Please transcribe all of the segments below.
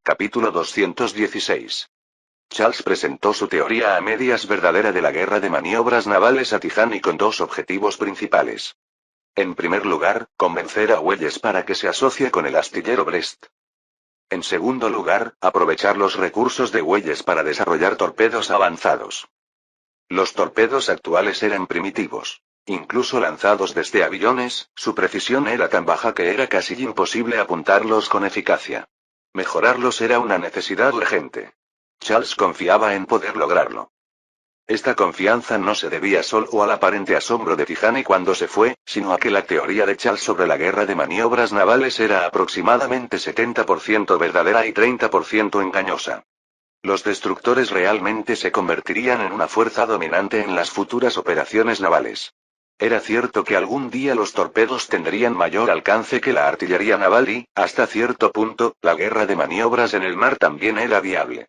Capítulo 216. Charles presentó su teoría a medias verdadera de la guerra de maniobras navales a Tijani con dos objetivos principales. En primer lugar, convencer a Welles para que se asocie con el astillero Brest. En segundo lugar, aprovechar los recursos de Welles para desarrollar torpedos avanzados. Los torpedos actuales eran primitivos. Incluso lanzados desde aviones, su precisión era tan baja que era casi imposible apuntarlos con eficacia. Mejorarlos era una necesidad urgente. Charles confiaba en poder lograrlo. Esta confianza no se debía solo al aparente asombro de Tijani cuando se fue, sino a que la teoría de Charles sobre la guerra de maniobras navales era aproximadamente 70% verdadera y 30% engañosa. Los destructores realmente se convertirían en una fuerza dominante en las futuras operaciones navales. Era cierto que algún día los torpedos tendrían mayor alcance que la artillería naval y, hasta cierto punto, la guerra de maniobras en el mar también era viable.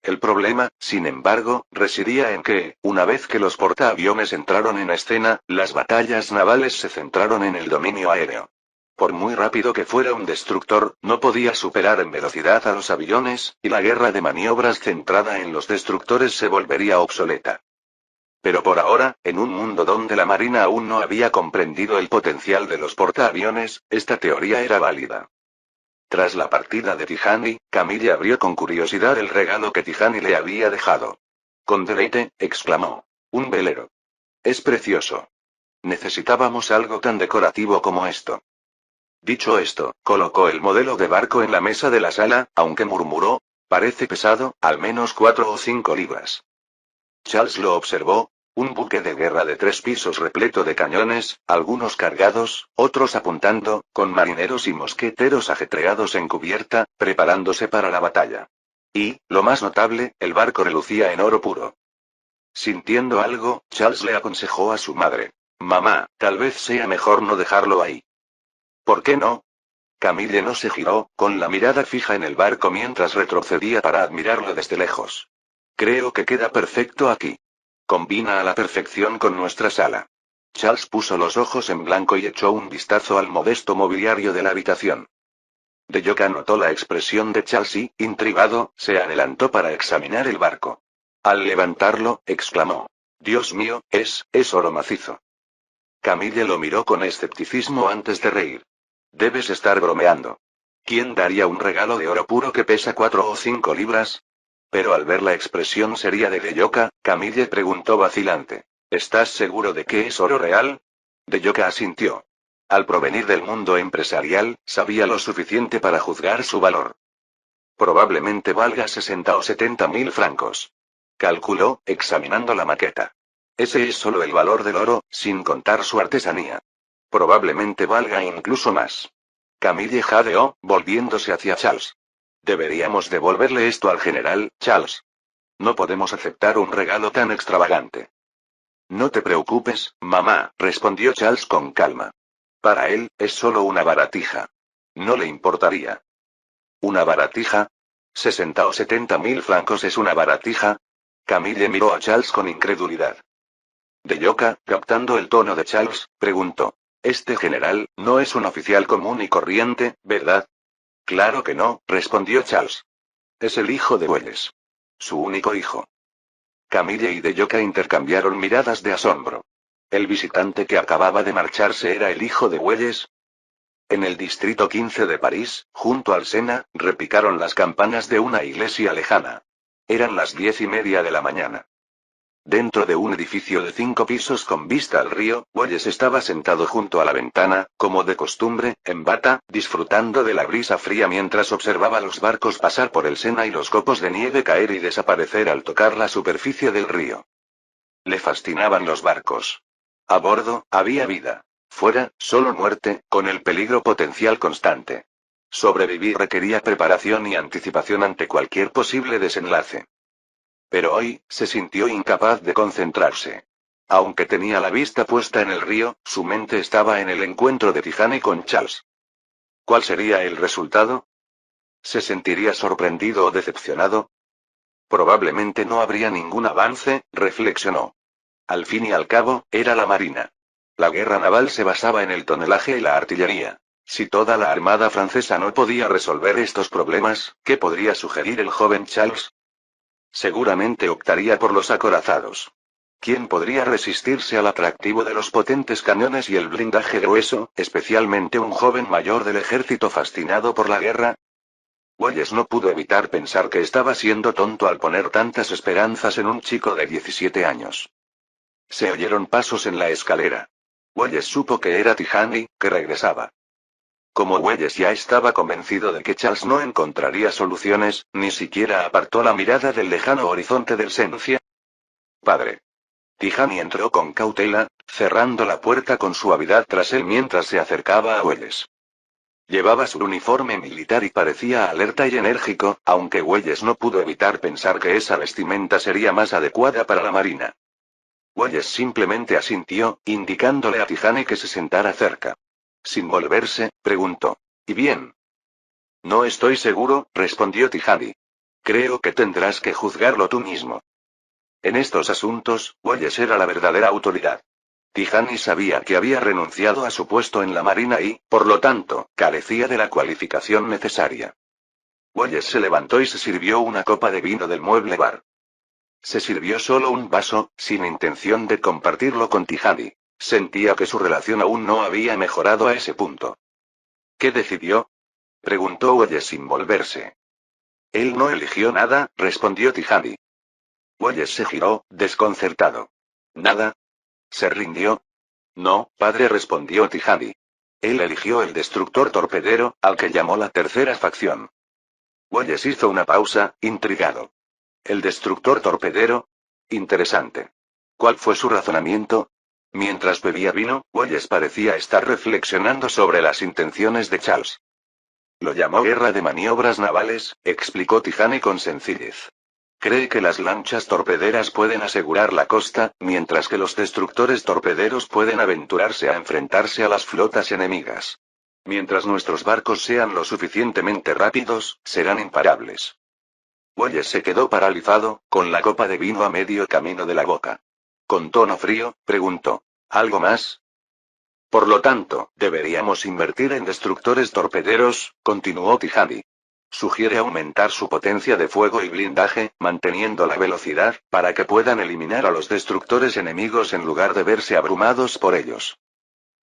El problema, sin embargo, residía en que, una vez que los portaaviones entraron en escena, las batallas navales se centraron en el dominio aéreo. Por muy rápido que fuera un destructor, no podía superar en velocidad a los aviones, y la guerra de maniobras centrada en los destructores se volvería obsoleta. Pero por ahora, en un mundo donde la Marina aún no había comprendido el potencial de los portaaviones, esta teoría era válida. Tras la partida de Tijani, Camille abrió con curiosidad el regalo que Tijani le había dejado. Con deleite, exclamó. Un velero. Es precioso. Necesitábamos algo tan decorativo como esto. Dicho esto, colocó el modelo de barco en la mesa de la sala, aunque murmuró, parece pesado, al menos 4 o 5 libras. Charles lo observó. Un buque de guerra de 3 pisos repleto de cañones, algunos cargados, otros apuntando, con marineros y mosqueteros ajetreados en cubierta, preparándose para la batalla. Y, lo más notable, el barco relucía en oro puro. Sintiendo algo, Charles le aconsejó a su madre. Mamá, tal vez sea mejor no dejarlo ahí. ¿Por qué no? Camille no se giró, con la mirada fija en el barco mientras retrocedía para admirarlo desde lejos. Creo que queda perfecto aquí. Combina a la perfección con nuestra sala. Charles puso los ojos en blanco y echó un vistazo al modesto mobiliario de la habitación. DeYoka notó la expresión de Charles y, intrigado, se adelantó para examinar el barco. Al levantarlo, exclamó. Dios mío, es oro macizo. Camille lo miró con escepticismo antes de reír. Debes estar bromeando. ¿Quién daría un regalo de oro puro que pesa 4 o 5 libras? Pero al ver la expresión seria de DeYoka, Camille preguntó vacilante. ¿Estás seguro de que es oro real? DeYoka asintió. Al provenir del mundo empresarial, sabía lo suficiente para juzgar su valor. Probablemente valga 60 o 70 mil francos. Calculó, examinando la maqueta. Ese es solo el valor del oro, sin contar su artesanía. Probablemente valga incluso más. Camille jadeó, volviéndose hacia Charles. Deberíamos devolverle esto al general, Charles. No podemos aceptar un regalo tan extravagante. No te preocupes, mamá, respondió Charles con calma. Para él, es solo una baratija. No le importaría. ¿Una baratija? 60 o 70 mil francos es una baratija. Camille miró a Charles con incredulidad. DeYoka, captando el tono de Charles, preguntó. Este general, no es un oficial común y corriente, ¿verdad? Claro que no, respondió Charles. Es el hijo de Welles. Su único hijo. Camille y DeYoka intercambiaron miradas de asombro. ¿El visitante que acababa de marcharse era el hijo de Welles? En el distrito 15 de París, junto al Sena, repicaron las campanas de una iglesia lejana. Eran las 10:30 de la mañana. Dentro de un edificio de 5 pisos con vista al río, Welles estaba sentado junto a la ventana, como de costumbre, en bata, disfrutando de la brisa fría mientras observaba los barcos pasar por el Sena y los copos de nieve caer y desaparecer al tocar la superficie del río. Le fascinaban los barcos. A bordo, había vida. Fuera, solo muerte, con el peligro potencial constante. Sobrevivir requería preparación y anticipación ante cualquier posible desenlace. Pero hoy, se sintió incapaz de concentrarse. Aunque tenía la vista puesta en el río, su mente estaba en el encuentro de Tijani con Charles. ¿Cuál sería el resultado? ¿Se sentiría sorprendido o decepcionado? Probablemente no habría ningún avance, reflexionó. Al fin y al cabo, era la Marina. La guerra naval se basaba en el tonelaje y la artillería. Si toda la armada francesa no podía resolver estos problemas, ¿qué podría sugerir el joven Charles? Seguramente optaría por los acorazados. ¿Quién podría resistirse al atractivo de los potentes cañones y el blindaje grueso, especialmente un joven mayor del ejército fascinado por la guerra? Welles no pudo evitar pensar que estaba siendo tonto al poner tantas esperanzas en un chico de 17 años. Se oyeron pasos en la escalera. Welles supo que era Tijani, que regresaba. Como Welles ya estaba convencido de que Charles no encontraría soluciones, ni siquiera apartó la mirada del lejano horizonte del Sencia. Padre. Tijani entró con cautela, cerrando la puerta con suavidad tras él mientras se acercaba a Welles. Llevaba su uniforme militar y parecía alerta y enérgico, aunque Welles no pudo evitar pensar que esa vestimenta sería más adecuada para la marina. Welles simplemente asintió, indicándole a Tijani que se sentara cerca. Sin volverse, preguntó: ¿Y bien? No estoy seguro, respondió Tijani. Creo que tendrás que juzgarlo tú mismo. En estos asuntos, Welles era la verdadera autoridad. Tijani sabía que había renunciado a su puesto en la marina y, por lo tanto, carecía de la cualificación necesaria. Welles se levantó y se sirvió una copa de vino del mueble bar. Se sirvió solo un vaso, sin intención de compartirlo con Tijani. Sentía que su relación aún no había mejorado a ese punto. ¿Qué decidió? Preguntó Welles sin volverse. Él no eligió nada, respondió Tijani. Welles se giró, desconcertado. ¿Nada? ¿Se rindió? No, padre, respondió Tijani. Él eligió el destructor torpedero, al que llamó la tercera facción. Welles hizo una pausa, intrigado. ¿El destructor torpedero? Interesante. ¿Cuál fue su razonamiento? Mientras bebía vino, Welles parecía estar reflexionando sobre las intenciones de Charles. Lo llamó guerra de maniobras navales, explicó Tijani con sencillez. Cree que las lanchas torpederas pueden asegurar la costa, mientras que los destructores torpederos pueden aventurarse a enfrentarse a las flotas enemigas. Mientras nuestros barcos sean lo suficientemente rápidos, serán imparables. Welles se quedó paralizado, con la copa de vino a medio camino de la boca. Con tono frío, preguntó: ¿Algo más? Por lo tanto, deberíamos invertir en destructores torpederos, continuó Tijani. Sugiere aumentar su potencia de fuego y blindaje, manteniendo la velocidad, para que puedan eliminar a los destructores enemigos en lugar de verse abrumados por ellos.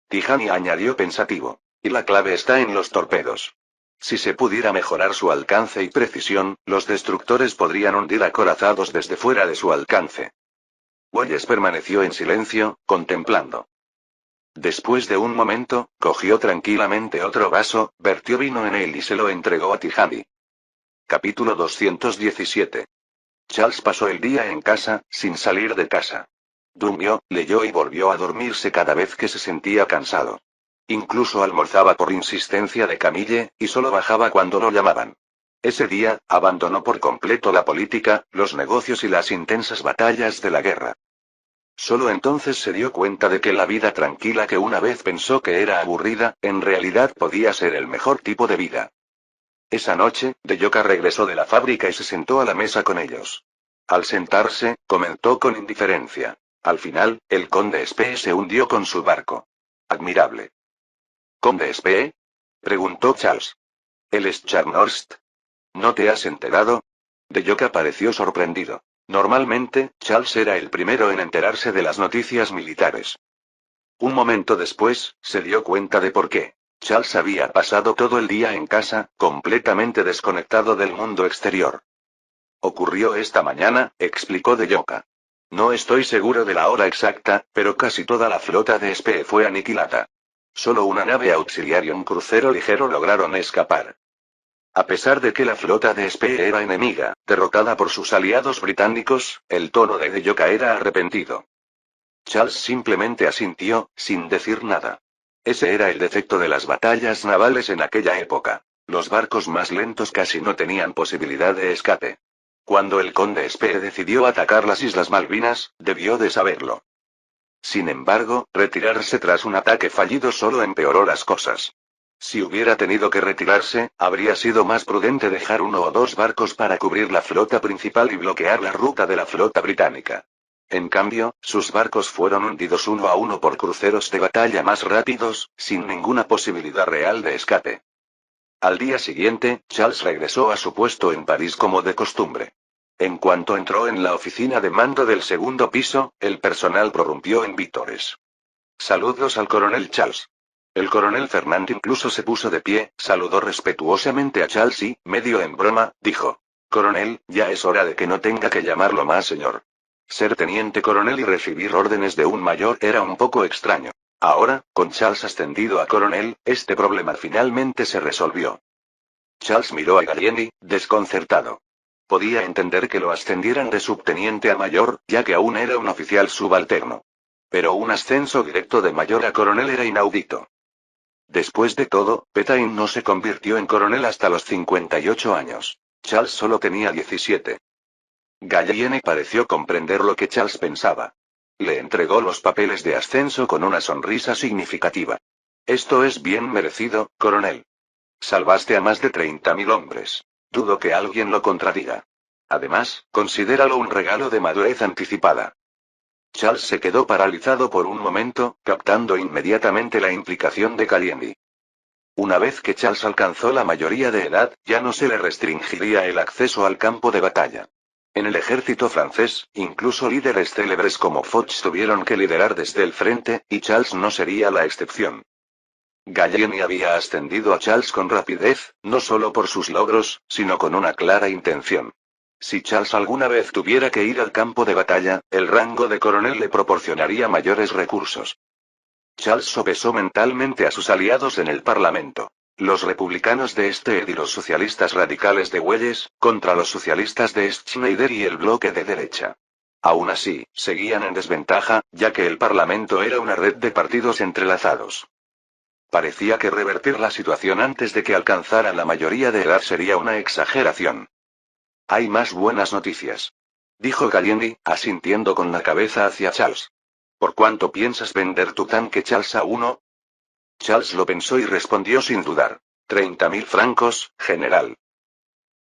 Tijani añadió pensativo. Y la clave está en los torpedos. Si se pudiera mejorar su alcance y precisión, los destructores podrían hundir acorazados desde fuera de su alcance. Welles permaneció en silencio, contemplando. Después de un momento, cogió tranquilamente otro vaso, vertió vino en él y se lo entregó a Tijani. Capítulo 217. Charles pasó el día en casa, sin salir de casa. Durmió, leyó y volvió a dormirse cada vez que se sentía cansado. Incluso almorzaba por insistencia de Camille, y solo bajaba cuando lo llamaban. Ese día, abandonó por completo la política, los negocios y las intensas batallas de la guerra. Solo entonces se dio cuenta de que la vida tranquila que una vez pensó que era aburrida, en realidad podía ser el mejor tipo de vida. Esa noche, Deyoka regresó de la fábrica y se sentó a la mesa con ellos. Al sentarse, comentó con indiferencia. Al final, el conde Spee se hundió con su barco. Admirable. ¿Conde Spee? Preguntó Charles. ¿El Scharnhorst? ¿No te has enterado? Deyoka pareció sorprendido. Normalmente, Charles era el primero en enterarse de las noticias militares. Un momento después, se dio cuenta de por qué. Charles había pasado todo el día en casa, completamente desconectado del mundo exterior. Ocurrió esta mañana, explicó Deyoka. No estoy seguro de la hora exacta, pero casi toda la flota de Spee fue aniquilada. Solo una nave auxiliar y un crucero ligero lograron escapar. A pesar de que la flota de Spee era enemiga, derrotada por sus aliados británicos, el tono de Deyoka era arrepentido. Charles simplemente asintió, sin decir nada. Ese era el defecto de las batallas navales en aquella época. Los barcos más lentos casi no tenían posibilidad de escape. Cuando el conde Spee decidió atacar las Islas Malvinas, debió de saberlo. Sin embargo, retirarse tras un ataque fallido solo empeoró las cosas. Si hubiera tenido que retirarse, habría sido más prudente dejar uno o dos barcos para cubrir la flota principal y bloquear la ruta de la flota británica. En cambio, sus barcos fueron hundidos uno a uno por cruceros de batalla más rápidos, sin ninguna posibilidad real de escape. Al día siguiente, Charles regresó a su puesto en París como de costumbre. En cuanto entró en la oficina de mando del segundo piso, el personal prorrumpió en vítores. Saludos al coronel Charles. El coronel Fernand incluso se puso de pie, saludó respetuosamente a Charles y, medio en broma, dijo: Coronel, ya es hora de que no tenga que llamarlo más señor. Ser teniente coronel y recibir órdenes de un mayor era un poco extraño. Ahora, con Charles ascendido a coronel, este problema finalmente se resolvió. Charles miró a Gallieni, desconcertado. Podía entender que lo ascendieran de subteniente a mayor, ya que aún era un oficial subalterno. Pero un ascenso directo de mayor a coronel era inaudito. Después de todo, Petain no se convirtió en coronel hasta los 58 años. Charles solo tenía 17. Gallieni pareció comprender lo que Charles pensaba. Le entregó los papeles de ascenso con una sonrisa significativa. Esto es bien merecido, coronel. Salvaste a más de 30.000 hombres. Dudo que alguien lo contradiga. Además, considéralo un regalo de madurez anticipada. Charles se quedó paralizado por un momento, captando inmediatamente la implicación de Gallieni. Una vez que Charles alcanzó la mayoría de edad, ya no se le restringiría el acceso al campo de batalla. En el ejército francés, incluso líderes célebres como Foch tuvieron que liderar desde el frente, y Charles no sería la excepción. Gallieni había ascendido a Charles con rapidez, no solo por sus logros, sino con una clara intención. Si Charles alguna vez tuviera que ir al campo de batalla, el rango de coronel le proporcionaría mayores recursos. Charles sopesó mentalmente a sus aliados en el Parlamento. Los republicanos de este y los socialistas radicales de Welles, contra los socialistas de Schneider y el bloque de derecha. Aún así, seguían en desventaja, ya que el Parlamento era una red de partidos entrelazados. Parecía que revertir la situación antes de que alcanzaran la mayoría de edad sería una exageración. Hay más buenas noticias. Dijo Gallieni, asintiendo con la cabeza hacia Charles. ¿Por cuánto piensas vender tu tanque Charles A1? Charles lo pensó y respondió sin dudar. 30.000 francos, general.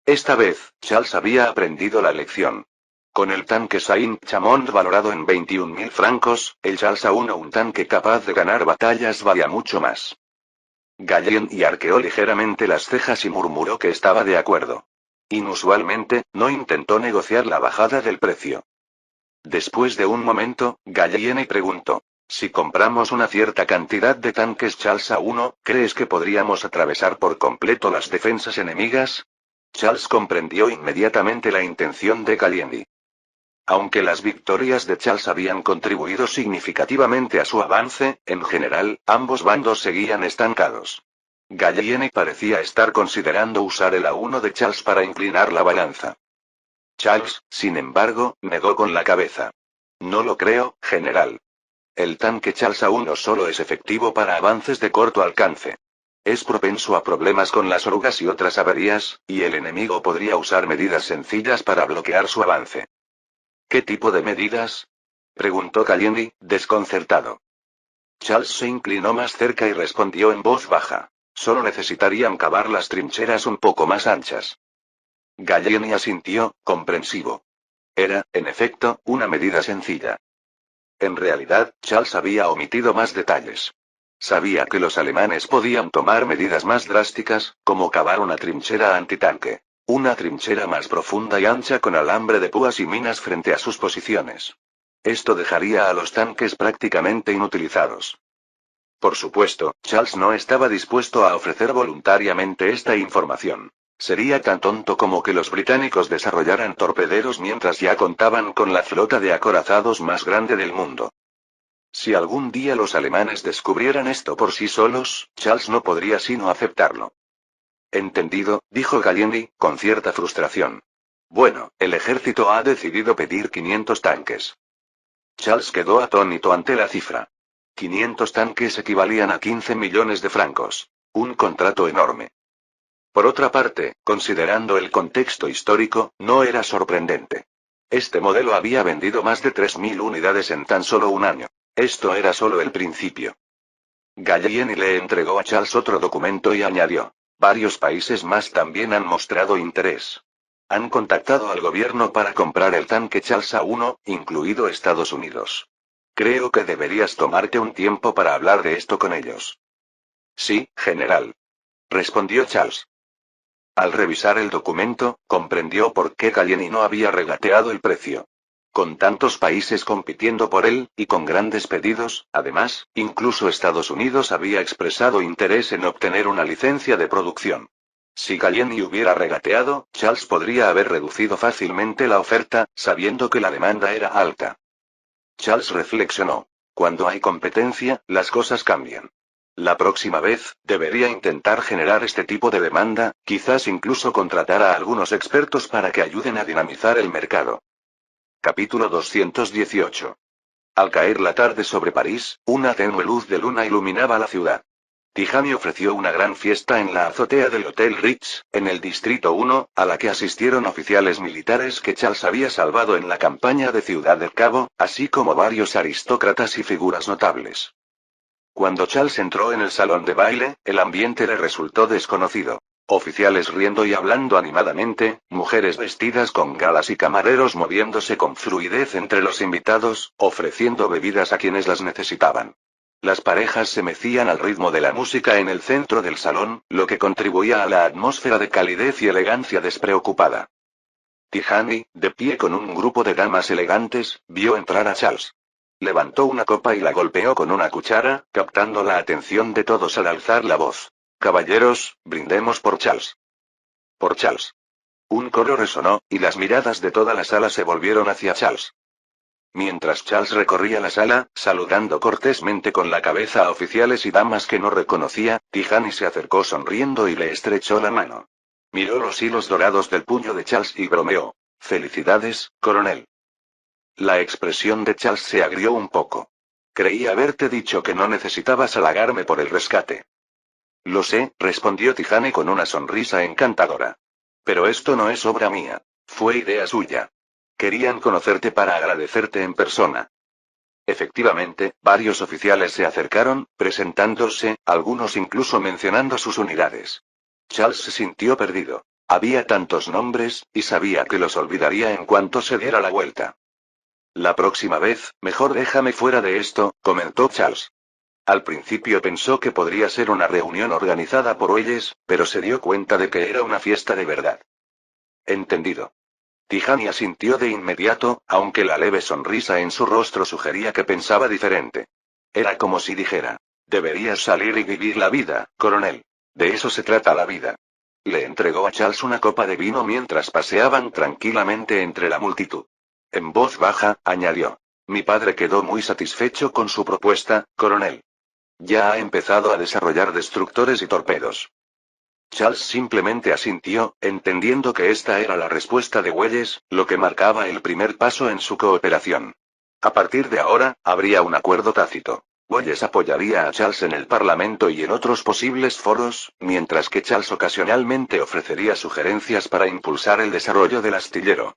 Esta vez, Charles había aprendido la lección. Con el tanque Saint-Chamond valorado en 21.000 francos, el Charles A1, un tanque capaz de ganar batallas, valía mucho más. Gallieni arqueó ligeramente las cejas y murmuró que estaba de acuerdo. Inusualmente, no intentó negociar la bajada del precio. Después de un momento, Gallieni preguntó: si compramos una cierta cantidad de tanques Charles A1, ¿crees que podríamos atravesar por completo las defensas enemigas? Charles comprendió inmediatamente la intención de Gallieni. Aunque las victorias de Charles habían contribuido significativamente a su avance, en general, ambos bandos seguían estancados. Gallieni parecía estar considerando usar el A1 de Charles para inclinar la balanza. Charles, sin embargo, negó con la cabeza. No lo creo, general. El tanque Charles A1 solo es efectivo para avances de corto alcance. Es propenso a problemas con las orugas y otras averías, y el enemigo podría usar medidas sencillas para bloquear su avance. ¿Qué tipo de medidas? Preguntó Gallieni, desconcertado. Charles se inclinó más cerca y respondió en voz baja. Solo necesitarían cavar las trincheras un poco más anchas. Gallieni asintió, comprensivo. Era, en efecto, una medida sencilla. En realidad, Charles había omitido más detalles. Sabía que los alemanes podían tomar medidas más drásticas, como cavar una trinchera antitanque. Una trinchera más profunda y ancha con alambre de púas y minas frente a sus posiciones. Esto dejaría a los tanques prácticamente inutilizados. Por supuesto, Charles no estaba dispuesto a ofrecer voluntariamente esta información. Sería tan tonto como que los británicos desarrollaran torpederos mientras ya contaban con la flota de acorazados más grande del mundo. Si algún día los alemanes descubrieran esto por sí solos, Charles no podría sino aceptarlo. Entendido, dijo Gallieni, con cierta frustración. Bueno, el ejército ha decidido pedir 500 tanques. Charles quedó atónito ante la cifra. 500 tanques equivalían a 15 millones de francos. Un contrato enorme. Por otra parte, considerando el contexto histórico, no era sorprendente. Este modelo había vendido más de 3.000 unidades en tan solo un año. Esto era solo el principio. Gallieni le entregó a Charles otro documento y añadió: varios países más también han mostrado interés. Han contactado al gobierno para comprar el tanque Charles A1, incluido Estados Unidos. Creo que deberías tomarte un tiempo para hablar de esto con ellos. Sí, general. Respondió Charles. Al revisar el documento, comprendió por qué Gallieni no había regateado el precio. Con tantos países compitiendo por él, y con grandes pedidos, además, incluso Estados Unidos había expresado interés en obtener una licencia de producción. Si Gallieni hubiera regateado, Charles podría haber reducido fácilmente la oferta, sabiendo que la demanda era alta. Charles reflexionó. Cuando hay competencia, las cosas cambian. La próxima vez, debería intentar generar este tipo de demanda, quizás incluso contratar a algunos expertos para que ayuden a dinamizar el mercado. Capítulo 218. Al caer la tarde sobre París, una tenue luz de luna iluminaba la ciudad. Tijani ofreció una gran fiesta en la azotea del Hotel Ritz, en el Distrito 1, a la que asistieron oficiales militares que Charles había salvado en la campaña de Ciudad del Cabo, así como varios aristócratas y figuras notables. Cuando Charles entró en el salón de baile, el ambiente le resultó desconocido. Oficiales riendo y hablando animadamente, mujeres vestidas con galas y camareros moviéndose con fluidez entre los invitados, ofreciendo bebidas a quienes las necesitaban. Las parejas se mecían al ritmo de la música en el centro del salón, lo que contribuía a la atmósfera de calidez y elegancia despreocupada. Tijani, de pie con un grupo de damas elegantes, vio entrar a Charles. Levantó una copa y la golpeó con una cuchara, captando la atención de todos al alzar la voz. Caballeros, brindemos por Charles. Por Charles. Un coro resonó, y las miradas de toda la sala se volvieron hacia Charles. Mientras Charles recorría la sala, saludando cortésmente con la cabeza a oficiales y damas que no reconocía, Tijani se acercó sonriendo y le estrechó la mano. Miró los hilos dorados del puño de Charles y bromeó. Felicidades, coronel. La expresión de Charles se agrió un poco. Creí haberte dicho que no necesitabas halagarme por el rescate. Lo sé, respondió Tijani con una sonrisa encantadora. Pero esto no es obra mía. Fue idea suya. Querían conocerte para agradecerte en persona. Efectivamente, varios oficiales se acercaron, presentándose, algunos incluso mencionando sus unidades. Charles se sintió perdido. Había tantos nombres, y sabía que los olvidaría en cuanto se diera la vuelta. La próxima vez, mejor déjame fuera de esto, comentó Charles. Al principio pensó que podría ser una reunión organizada por Welles, pero se dio cuenta de que era una fiesta de verdad. Entendido. Tijani asintió de inmediato, aunque la leve sonrisa en su rostro sugería que pensaba diferente. Era como si dijera: deberías salir y vivir la vida, coronel. De eso se trata la vida. Le entregó a Charles una copa de vino mientras paseaban tranquilamente entre la multitud. En voz baja, añadió: mi padre quedó muy satisfecho con su propuesta, coronel. Ya ha empezado a desarrollar destructores y torpedos. Charles simplemente asintió, entendiendo que esta era la respuesta de Welles, lo que marcaba el primer paso en su cooperación. A partir de ahora, habría un acuerdo tácito. Welles apoyaría a Charles en el Parlamento y en otros posibles foros, mientras que Charles ocasionalmente ofrecería sugerencias para impulsar el desarrollo del astillero.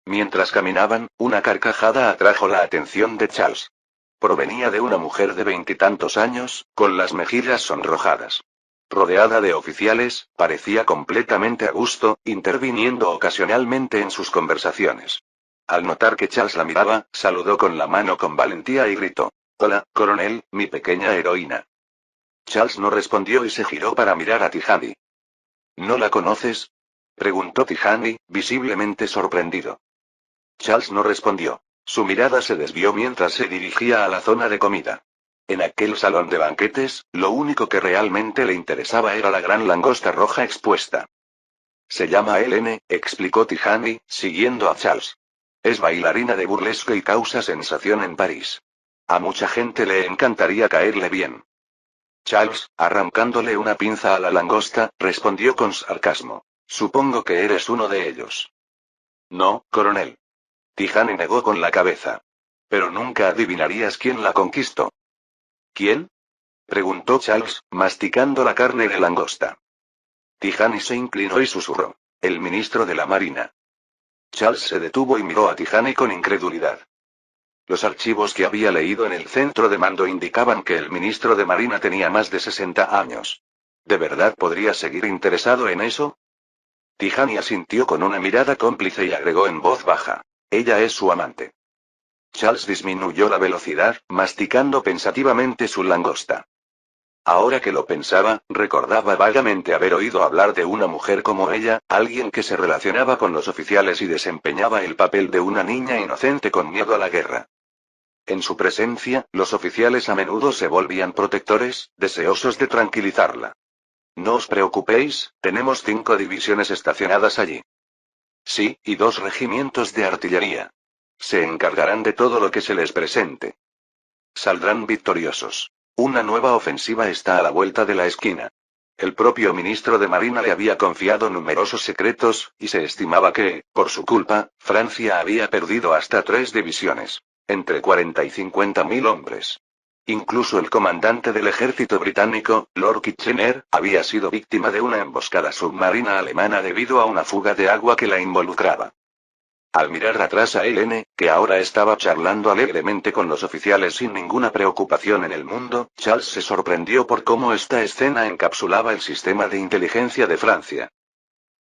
Mientras caminaban, una carcajada atrajo la atención de Charles. Provenía de una mujer de veintitantos años, con las mejillas sonrojadas. Rodeada de oficiales, parecía completamente a gusto, interviniendo ocasionalmente en sus conversaciones. Al notar que Charles la miraba, saludó con la mano con valentía y gritó: hola, coronel, mi pequeña heroína. Charles no respondió y se giró para mirar a Tijani. ¿No la conoces?, preguntó Tijani, visiblemente sorprendido. Charles no respondió. Su mirada se desvió mientras se dirigía a la zona de comida. En aquel salón de banquetes, lo único que realmente le interesaba era la gran langosta roja expuesta. Se llama Hélène, explicó Tijani, siguiendo a Charles. Es bailarina de burlesque y causa sensación en París. A mucha gente le encantaría caerle bien. Charles, arrancándole una pinza a la langosta, respondió con sarcasmo: supongo que eres uno de ellos. No, coronel. Tijani negó con la cabeza. Pero nunca adivinarías quién la conquistó. ¿Quién?, preguntó Charles, masticando la carne de langosta. Tijani se inclinó y susurró: el ministro de la Marina. Charles se detuvo y miró a Tijani con incredulidad. Los archivos que había leído en el centro de mando indicaban que el ministro de Marina tenía más de 60 años. ¿De verdad podría seguir interesado en eso? Tijani asintió con una mirada cómplice y agregó en voz baja. Ella es su amante. Charles disminuyó la velocidad, masticando pensativamente su langosta. Ahora que lo pensaba, recordaba vagamente haber oído hablar de una mujer como ella, alguien que se relacionaba con los oficiales y desempeñaba el papel de una niña inocente con miedo a la guerra. En su presencia, los oficiales a menudo se volvían protectores, deseosos de tranquilizarla. No os preocupéis, tenemos 5 divisiones estacionadas allí. Sí, y 2 regimientos de artillería. Se encargarán de todo lo que se les presente. Saldrán victoriosos. Una nueva ofensiva está a la vuelta de la esquina. El propio ministro de Marina le había confiado numerosos secretos, y se estimaba que, por su culpa, Francia había perdido hasta 3 divisiones. Entre 40 y 50.000 hombres. Incluso el comandante del ejército británico, Lord Kitchener, había sido víctima de una emboscada submarina alemana debido a una fuga de agua que la involucraba. Al mirar atrás a Helene, que ahora estaba charlando alegremente con los oficiales sin ninguna preocupación en el mundo, Charles se sorprendió por cómo esta escena encapsulaba el sistema de inteligencia de Francia.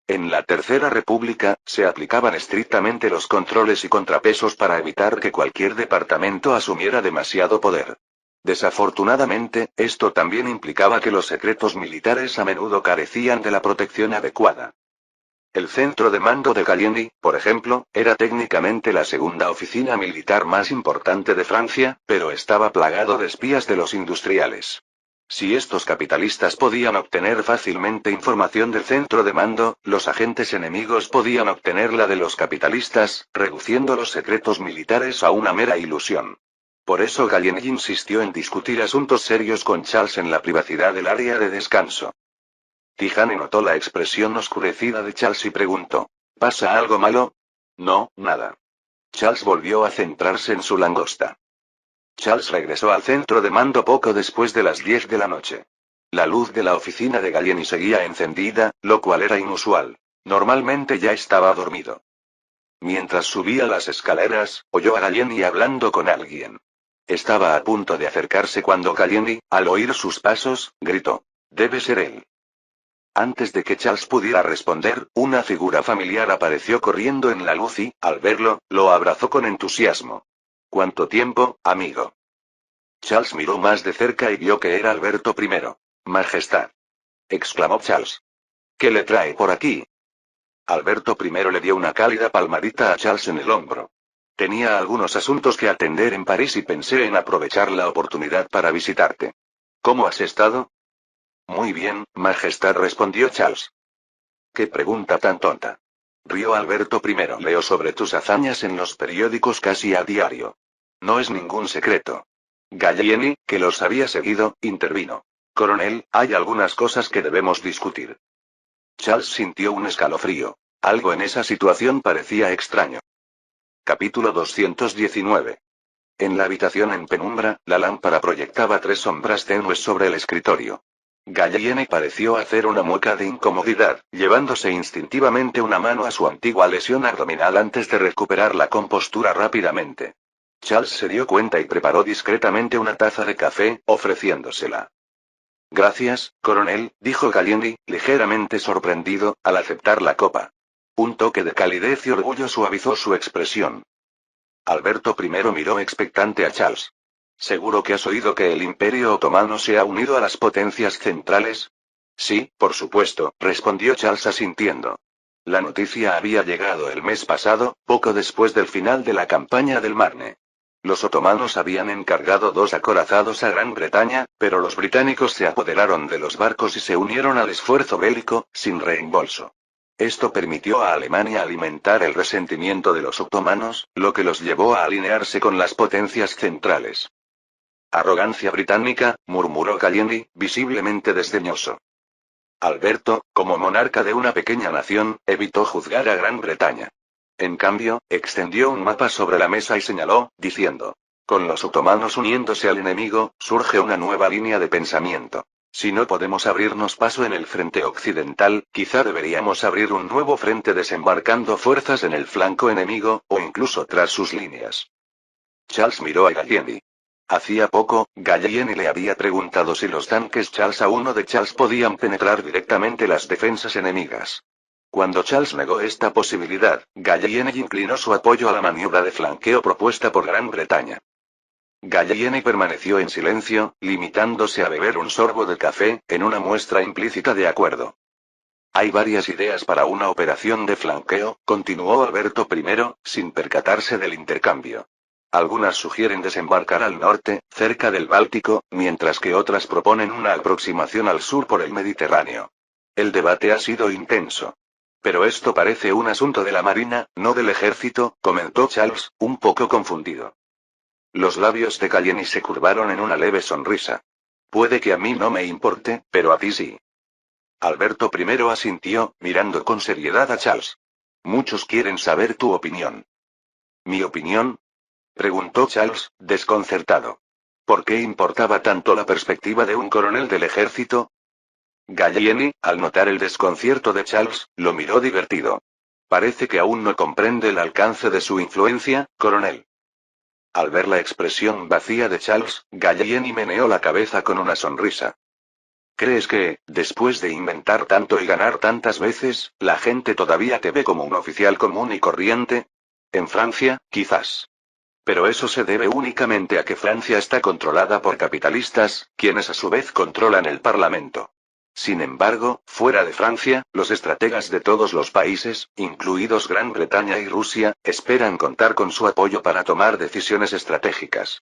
En la Tercera República, se aplicaban estrictamente los controles y contrapesos para evitar que cualquier departamento asumiera demasiado poder. Desafortunadamente, esto también implicaba que los secretos militares a menudo carecían de la protección adecuada. El centro de mando de Gallieni, por ejemplo, era técnicamente la segunda oficina militar más importante de Francia, pero estaba plagado de espías de los industriales. Si estos capitalistas podían obtener fácilmente información del centro de mando, los agentes enemigos podían obtenerla de los capitalistas, reduciendo los secretos militares a una mera ilusión. Por eso Gallieni insistió en discutir asuntos serios con Charles en la privacidad del área de descanso. Tijani notó la expresión oscurecida de Charles y preguntó: ¿Pasa algo malo? No, nada. Charles volvió a centrarse en su langosta. Charles regresó al centro de mando poco después de las 10 de la noche. La luz de la oficina de Gallieni seguía encendida, lo cual era inusual. Normalmente ya estaba dormido. Mientras subía las escaleras, oyó a Gallieni hablando con alguien. Estaba a punto de acercarse cuando Gallieni, al oír sus pasos, gritó: «Debe ser él». Antes de que Charles pudiera responder, una figura familiar apareció corriendo en la luz y, al verlo, lo abrazó con entusiasmo. «¿Cuánto tiempo, amigo?». Charles miró más de cerca y vio que era Alberto I. «Majestad», exclamó Charles. «¿Qué le trae por aquí?». Alberto I le dio una cálida palmadita a Charles en el hombro. «Tenía algunos asuntos que atender en París y pensé en aprovechar la oportunidad para visitarte. ¿Cómo has estado?». «Muy bien, Majestad», respondió Charles. «¿Qué pregunta tan tonta?». Rió Alberto I. «Leo sobre tus hazañas en los periódicos casi a diario. No es ningún secreto». Gallieni, que los había seguido, intervino. «Coronel, hay algunas cosas que debemos discutir». Charles sintió un escalofrío. Algo en esa situación parecía extraño. Capítulo 219. En la habitación en penumbra, la lámpara proyectaba 3 sombras tenues sobre el escritorio. Gallieni pareció hacer una mueca de incomodidad, llevándose instintivamente una mano a su antigua lesión abdominal antes de recuperar la compostura rápidamente. Charles se dio cuenta y preparó discretamente una taza de café, ofreciéndosela. «Gracias, coronel», dijo Gallieni, ligeramente sorprendido, al aceptar la copa. Un toque de calidez y orgullo suavizó su expresión. Alberto I miró expectante a Charles. «¿Seguro que has oído que el Imperio Otomano se ha unido a las potencias centrales?». «Sí, por supuesto», respondió Charles asintiendo. La noticia había llegado el mes pasado, poco después del final de la campaña del Marne. Los otomanos habían encargado 2 acorazados a Gran Bretaña, pero los británicos se apoderaron de los barcos y se unieron al esfuerzo bélico, sin reembolso. Esto permitió a Alemania alimentar el resentimiento de los otomanos, lo que los llevó a alinearse con las potencias centrales. «Arrogancia británica», murmuró Gallieni, visiblemente desdeñoso. Alberto, como monarca de una pequeña nación, evitó juzgar a Gran Bretaña. En cambio, extendió un mapa sobre la mesa y señaló, diciendo: «Con los otomanos uniéndose al enemigo, surge una nueva línea de pensamiento. Si no podemos abrirnos paso en el frente occidental, quizá deberíamos abrir un nuevo frente desembarcando fuerzas en el flanco enemigo, o incluso tras sus líneas». Charles miró a Gallieni. Hacía poco, Gallieni le había preguntado si los tanques Charles A1 de Charles podían penetrar directamente las defensas enemigas. Cuando Charles negó esta posibilidad, Gallieni inclinó su apoyo a la maniobra de flanqueo propuesta por Gran Bretaña. Gallieni permaneció en silencio, limitándose a beber un sorbo de café, en una muestra implícita de acuerdo. Hay varias ideas para una operación de flanqueo, continuó Alberto I, sin percatarse del intercambio. Algunas sugieren desembarcar al norte, cerca del Báltico, mientras que otras proponen una aproximación al sur por el Mediterráneo. El debate ha sido intenso. Pero esto parece un asunto de la Marina, no del Ejército, comentó Charles, un poco confundido. Los labios de Gallieni se curvaron en una leve sonrisa. Puede que a mí no me importe, pero a ti sí. Alberto I asintió, mirando con seriedad a Charles. Muchos quieren saber tu opinión. ¿Mi opinión? Preguntó Charles, desconcertado. ¿Por qué importaba tanto la perspectiva de un coronel del ejército? Gallieni, al notar el desconcierto de Charles, lo miró divertido. Parece que aún no comprende el alcance de su influencia, coronel. Al ver la expresión vacía de Charles, Gallieni meneó la cabeza con una sonrisa. ¿Crees que, después de inventar tanto y ganar tantas veces, la gente todavía te ve como un oficial común y corriente? En Francia, quizás. Pero eso se debe únicamente a que Francia está controlada por capitalistas, quienes a su vez controlan el Parlamento. Sin embargo, fuera de Francia, los estrategas de todos los países, incluidos Gran Bretaña y Rusia, esperan contar con su apoyo para tomar decisiones estratégicas.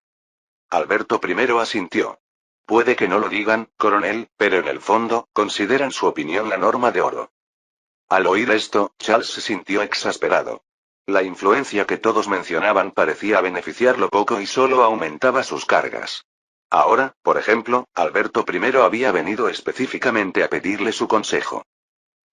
Alberto I asintió. Puede que no lo digan, coronel, pero en el fondo, consideran su opinión la norma de oro. Al oír esto, Charles se sintió exasperado. La influencia que todos mencionaban parecía beneficiarlo poco y solo aumentaba sus cargas. Ahora, por ejemplo, Alberto I había venido específicamente a pedirle su consejo.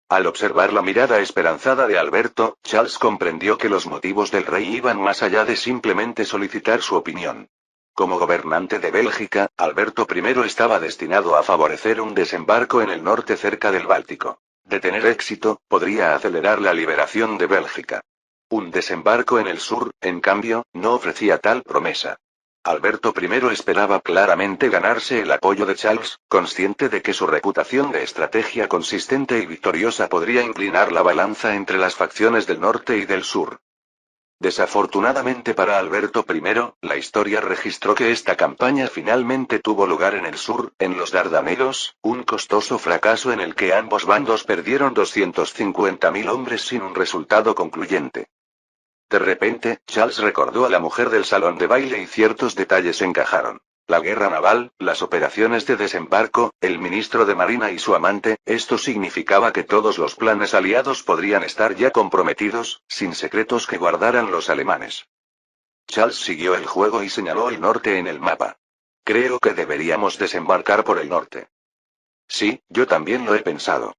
Al observar la mirada esperanzada de Alberto, Charles comprendió que los motivos del rey iban más allá de simplemente solicitar su opinión. Como gobernante de Bélgica, Alberto I estaba destinado a favorecer un desembarco en el norte cerca del Báltico. De tener éxito, podría acelerar la liberación de Bélgica. Un desembarco en el sur, en cambio, no ofrecía tal promesa. Alberto I esperaba claramente ganarse el apoyo de Charles, consciente de que su reputación de estrategia consistente y victoriosa podría inclinar la balanza entre las facciones del norte y del sur. Desafortunadamente para Alberto I, la historia registró que esta campaña finalmente tuvo lugar en el sur, en los Dardanelos, un costoso fracaso en el que ambos bandos perdieron 250.000 hombres sin un resultado concluyente. De repente, Charles recordó a la mujer del salón de baile y ciertos detalles encajaron. La guerra naval, las operaciones de desembarco, el ministro de Marina y su amante, esto significaba que todos los planes aliados podrían estar ya comprometidos, sin secretos que guardaran los alemanes. Charles siguió el juego y señaló el norte en el mapa. Creo que deberíamos desembarcar por el norte. Sí, yo también lo he pensado.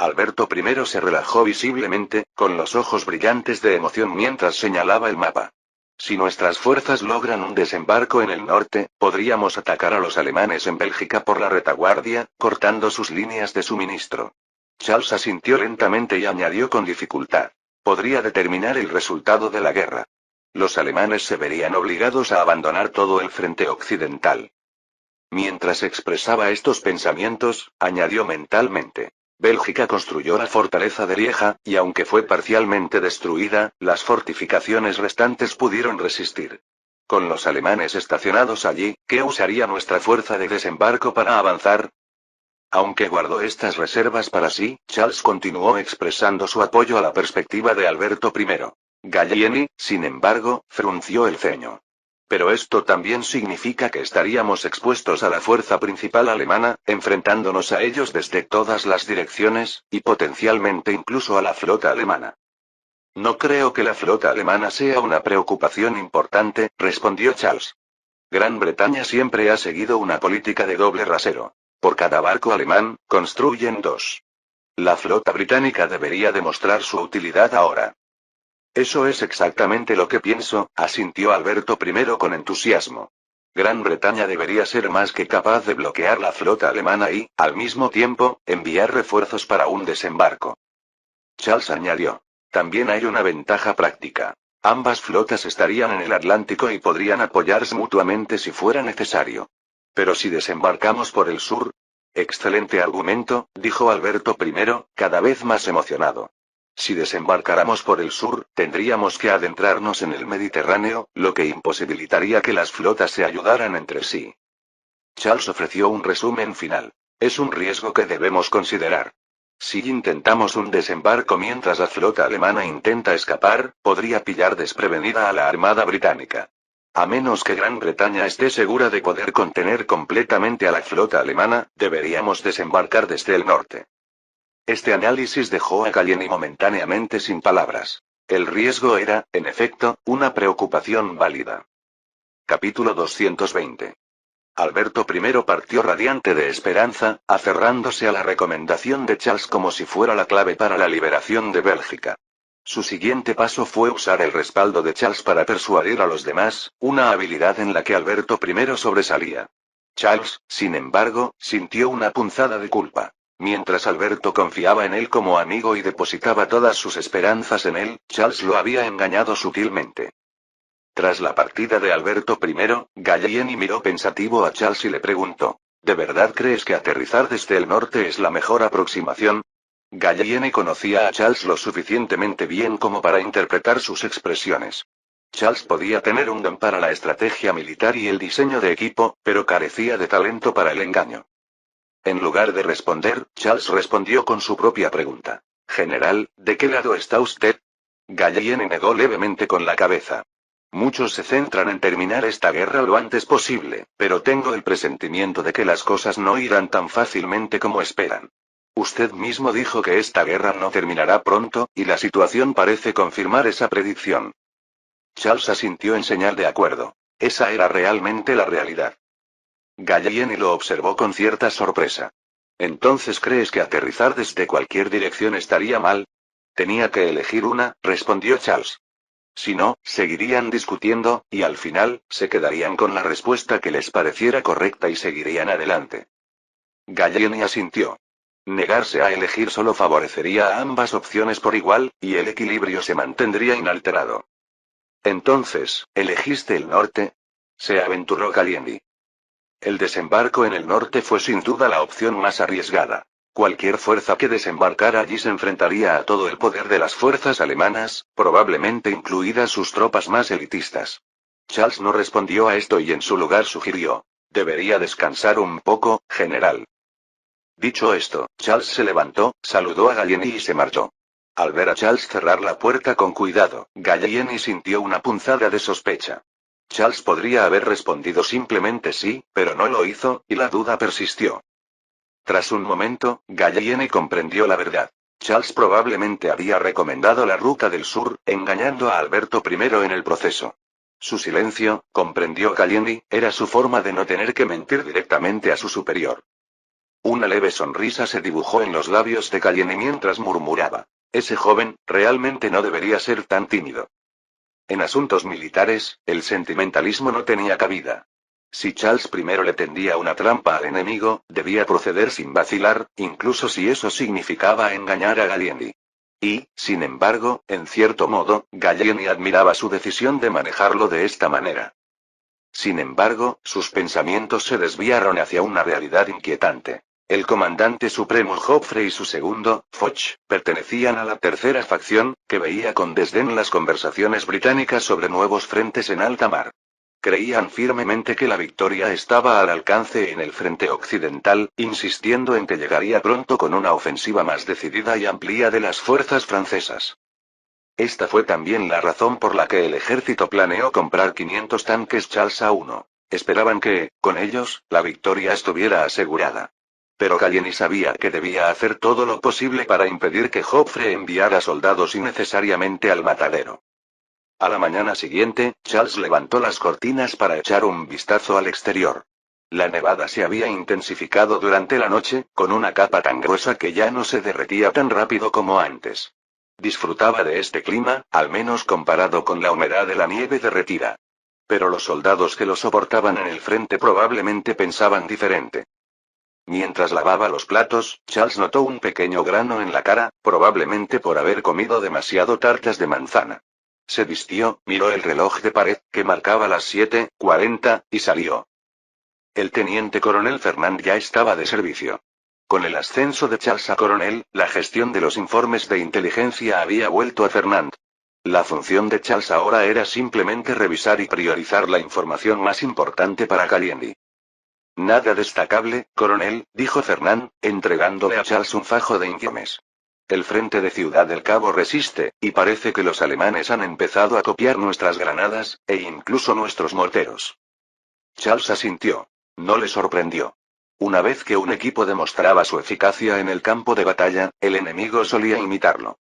Alberto I se relajó visiblemente, con los ojos brillantes de emoción mientras señalaba el mapa. Si nuestras fuerzas logran un desembarco en el norte, podríamos atacar a los alemanes en Bélgica por la retaguardia, cortando sus líneas de suministro. Charles asintió lentamente y añadió con dificultad. Podría determinar el resultado de la guerra. Los alemanes se verían obligados a abandonar todo el frente occidental. Mientras expresaba estos pensamientos, añadió mentalmente. Bélgica construyó la fortaleza de Lieja, y aunque fue parcialmente destruida, las fortificaciones restantes pudieron resistir. Con los alemanes estacionados allí, ¿qué usaría nuestra fuerza de desembarco para avanzar? Aunque guardó estas reservas para sí, Charles continuó expresando su apoyo a la perspectiva de Alberto I. Gallieni, sin embargo, frunció el ceño. Pero esto también significa que estaríamos expuestos a la fuerza principal alemana, enfrentándonos a ellos desde todas las direcciones, y potencialmente incluso a la flota alemana. No creo que la flota alemana sea una preocupación importante, respondió Charles. Gran Bretaña siempre ha seguido una política de doble rasero. Por cada barco alemán, construyen dos. La flota británica debería demostrar su utilidad ahora. Eso es exactamente lo que pienso, asintió Alberto I con entusiasmo. Gran Bretaña debería ser más que capaz de bloquear la flota alemana y, al mismo tiempo, enviar refuerzos para un desembarco. Charles añadió. También hay una ventaja práctica. Ambas flotas estarían en el Atlántico y podrían apoyarse mutuamente si fuera necesario. Pero si desembarcamos por el sur. Excelente argumento, dijo Alberto I, cada vez más emocionado. Si desembarcáramos por el sur, tendríamos que adentrarnos en el Mediterráneo, lo que imposibilitaría que las flotas se ayudaran entre sí. Charles ofreció un resumen final. Es un riesgo que debemos considerar. Si intentamos un desembarco mientras la flota alemana intenta escapar, podría pillar desprevenida a la Armada británica. A menos que Gran Bretaña esté segura de poder contener completamente a la flota alemana, deberíamos desembarcar desde el norte. Este análisis dejó a Gallieni momentáneamente sin palabras. El riesgo era, en efecto, una preocupación válida. Capítulo 220. Alberto I partió radiante de esperanza, aferrándose a la recomendación de Charles como si fuera la clave para la liberación de Bélgica. Su siguiente paso fue usar el respaldo de Charles para persuadir a los demás, una habilidad en la que Alberto I sobresalía. Charles, sin embargo, sintió una punzada de culpa. Mientras Alberto confiaba en él como amigo y depositaba todas sus esperanzas en él, Charles lo había engañado sutilmente. Tras la partida de Alberto I, Gallieni miró pensativo a Charles y le preguntó: ¿De verdad crees que aterrizar desde el norte es la mejor aproximación? Gallieni conocía a Charles lo suficientemente bien como para interpretar sus expresiones. Charles podía tener un don para la estrategia militar y el diseño de equipo, pero carecía de talento para el engaño. En lugar de responder, Charles respondió con su propia pregunta. General, ¿de qué lado está usted? Gallieni negó levemente con la cabeza. Muchos se centran en terminar esta guerra lo antes posible, pero tengo el presentimiento de que las cosas no irán tan fácilmente como esperan. Usted mismo dijo que esta guerra no terminará pronto, y la situación parece confirmar esa predicción. Charles asintió en señal de acuerdo. Esa era realmente la realidad. Gallieni lo observó con cierta sorpresa. ¿Entonces crees que aterrizar desde cualquier dirección estaría mal? Tenía que elegir una, respondió Charles. Si no, seguirían discutiendo, y al final, se quedarían con la respuesta que les pareciera correcta y seguirían adelante. Gallieni asintió. Negarse a elegir solo favorecería a ambas opciones por igual, y el equilibrio se mantendría inalterado. Entonces, ¿elegiste el norte? Se aventuró Gallieni. El desembarco en el norte fue sin duda la opción más arriesgada. Cualquier fuerza que desembarcara allí se enfrentaría a todo el poder de las fuerzas alemanas, probablemente incluidas sus tropas más elitistas. Charles no respondió a esto y en su lugar sugirió: debería descansar un poco, general. Dicho esto, Charles se levantó, saludó a Gallieni y se marchó. Al ver a Charles cerrar la puerta con cuidado, Gallieni sintió una punzada de sospecha. Charles podría haber respondido simplemente sí, pero no lo hizo, y la duda persistió. Tras un momento, Gallieni comprendió la verdad. Charles probablemente había recomendado la ruta del sur, engañando a Alberto I en el proceso. Su silencio, comprendió Gallieni, era su forma de no tener que mentir directamente a su superior. Una leve sonrisa se dibujó en los labios de Gallieni mientras murmuraba: ese joven, realmente no debería ser tan tímido. En asuntos militares, el sentimentalismo no tenía cabida. Si Charles I le tendía una trampa al enemigo, debía proceder sin vacilar, incluso si eso significaba engañar a Gallieni. Y, sin embargo, en cierto modo, Gallieni admiraba su decisión de manejarlo de esta manera. Sin embargo, sus pensamientos se desviaron hacia una realidad inquietante. El comandante supremo Joffre y su segundo, Foch, pertenecían a la tercera facción, que veía con desdén las conversaciones británicas sobre nuevos frentes en alta mar. Creían firmemente que la victoria estaba al alcance en el frente occidental, insistiendo en que llegaría pronto con una ofensiva más decidida y amplia de las fuerzas francesas. Esta fue también la razón por la que el ejército planeó comprar 500 tanques Charles A1. Esperaban que, con ellos, la victoria estuviera asegurada. Pero Gallieni sabía que debía hacer todo lo posible para impedir que Joffre enviara soldados innecesariamente al matadero. A la mañana siguiente, Charles levantó las cortinas para echar un vistazo al exterior. La nevada se había intensificado durante la noche, con una capa tan gruesa que ya no se derretía tan rápido como antes. Disfrutaba de este clima, al menos comparado con la humedad de la nieve derretida. Pero los soldados que lo soportaban en el frente probablemente pensaban diferente. Mientras lavaba los platos, Charles notó un pequeño grano en la cara, probablemente por haber comido demasiado tartas de manzana. Se vistió, miró el reloj de pared, que marcaba las 7:40, y salió. El teniente coronel Fernand ya estaba de servicio. Con el ascenso de Charles a coronel, la gestión de los informes de inteligencia había vuelto a Fernand. La función de Charles ahora era simplemente revisar y priorizar la información más importante para Calienti. Nada destacable, coronel, dijo Fernand, entregándole a Charles un fajo de informes. El frente de Ciudad del Cabo resiste, y parece que los alemanes han empezado a copiar nuestras granadas, e incluso nuestros morteros. Charles asintió. No le sorprendió. Una vez que un equipo demostraba su eficacia en el campo de batalla, el enemigo solía imitarlo.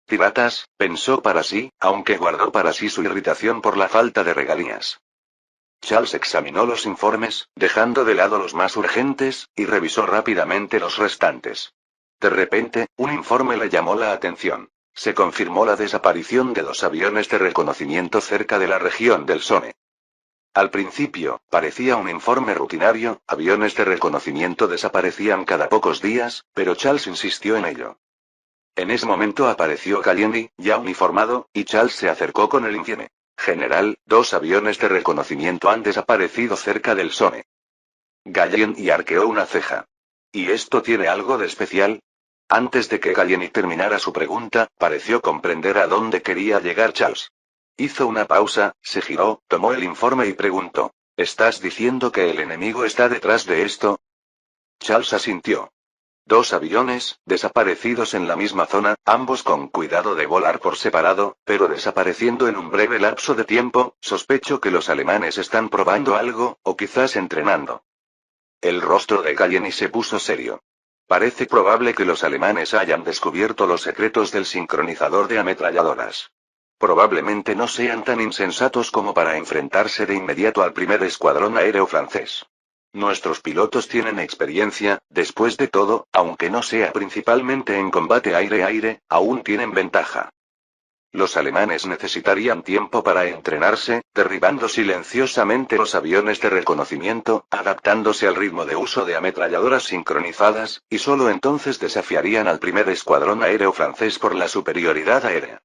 Piratas, pensó para sí, aunque guardó para sí su irritación por la falta de regalías. Charles examinó los informes, dejando de lado los más urgentes, y revisó rápidamente los restantes. De repente, un informe le llamó la atención. Se confirmó la desaparición de 2 aviones de reconocimiento cerca de la región del Somme. Al principio, parecía un informe rutinario, aviones de reconocimiento desaparecían cada pocos días, pero Charles insistió en ello. En ese momento apareció Calienti, ya uniformado, y Charles se acercó con el informe. General, 2 aviones de reconocimiento han desaparecido cerca del Somme. Calienti arqueó una ceja. ¿Y esto tiene algo de especial? Antes de que Calienti terminara su pregunta, pareció comprender a dónde quería llegar Charles. Hizo una pausa, se giró, tomó el informe y preguntó: ¿Estás diciendo que el enemigo está detrás de esto? Charles asintió. 2 aviones, desaparecidos en la misma zona, ambos con cuidado de volar por separado, pero desapareciendo en un breve lapso de tiempo. Sospecho que los alemanes están probando algo, o quizás entrenando. El rostro de Calienti se puso serio. Parece probable que los alemanes hayan descubierto los secretos del sincronizador de ametralladoras. Probablemente no sean tan insensatos como para enfrentarse de inmediato al primer escuadrón aéreo francés. Nuestros pilotos tienen experiencia, después de todo, aunque no sea principalmente en combate aire-aire, aún tienen ventaja. Los alemanes necesitarían tiempo para entrenarse, derribando silenciosamente los aviones de reconocimiento, adaptándose al ritmo de uso de ametralladoras sincronizadas, y solo entonces desafiarían al primer escuadrón aéreo francés por la superioridad aérea.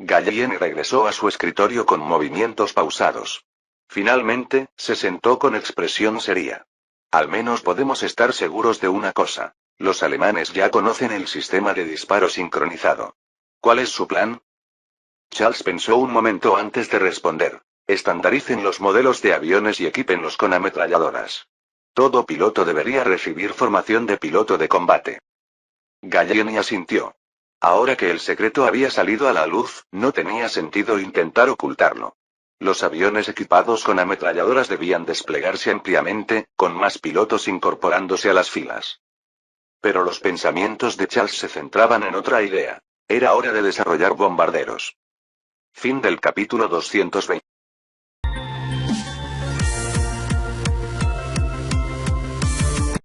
Calienti regresó a su escritorio con movimientos pausados. Finalmente, se sentó con expresión seria. Al menos podemos estar seguros de una cosa. Los alemanes ya conocen el sistema de disparo sincronizado. ¿Cuál es su plan? Charles pensó un momento antes de responder. Estandaricen los modelos de aviones y equípenlos con ametralladoras. Todo piloto debería recibir formación de piloto de combate. Calienti asintió. Ahora que el secreto había salido a la luz, no tenía sentido intentar ocultarlo. Los aviones equipados con ametralladoras debían desplegarse ampliamente, con más pilotos incorporándose a las filas. Pero los pensamientos de Charles se centraban en otra idea. Era hora de desarrollar bombarderos. Fin del capítulo 220.